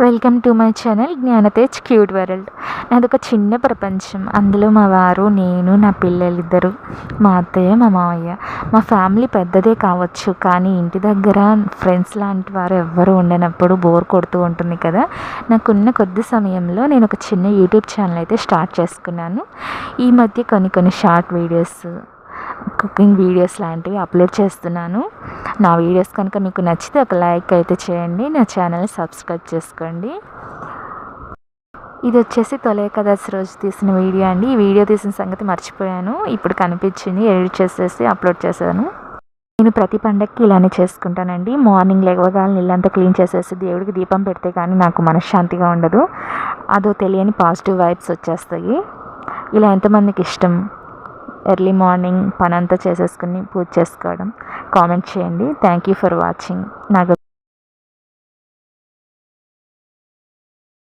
Welcome to my channel Gnanatej cute world. నాదొక చిన్న ప్రపంచం. అందులో మా వారు, నేను, నా పిల్లలిద్దరు, మా అత్తయ్య, మా మావయ్య. మా ఫ్యామిలీ పెద్దదే కావచ్చు, కానీ ఇంటి దగ్గర ఫ్రెండ్స్ లాంటి వారు ఎవ్వరూ ఉండనప్పుడు బోర్ కొడుతూ ఉంటుంది కదా. నాకున్న కొద్ది సమయంలో నేను ఒక చిన్న యూట్యూబ్ ఛానల్ అయితే స్టార్ట్ చేసుకున్నాను. ఈ మధ్య కొన్ని షార్ట్ వీడియోస్, కుకింగ్ వీడియోస్ లాంటివి అప్లోడ్ చేస్తున్నాను. నా వీడియోస్ కనుక మీకు నచ్చితే ఒక లైక్ అయితే చేయండి, నా ఛానల్ని సబ్స్క్రైబ్ చేసుకోండి. ఇది వచ్చేసి తొలి ఏకాదశి రోజు తీసిన వీడియో అండి. ఈ వీడియో తీసిన సంగతి మర్చిపోయాను, ఇప్పుడు కనిపించింది, ఎడిట్ చేసేసి అప్లోడ్ చేశాను. నేను ప్రతి పండగకి ఇలానే చేసుకుంటానండి. మార్నింగ్ లేవగానే ఇల్లంతా క్లీన్ చేసేసి దేవుడికి దీపం పెడితే కానీ నాకు మనశ్శాంతిగా ఉండదు. అదో తెలియని పాజిటివ్ వైబ్స్ వచ్చేస్తాయి. ఇలా ఎంతమందికి ఇష్టం ఎర్లీ మార్నింగ్ పనంతా చేసేసుకుని పూజ చేసుకోవడం? కామెంట్ చేయండి. Thank you for watching. నాకు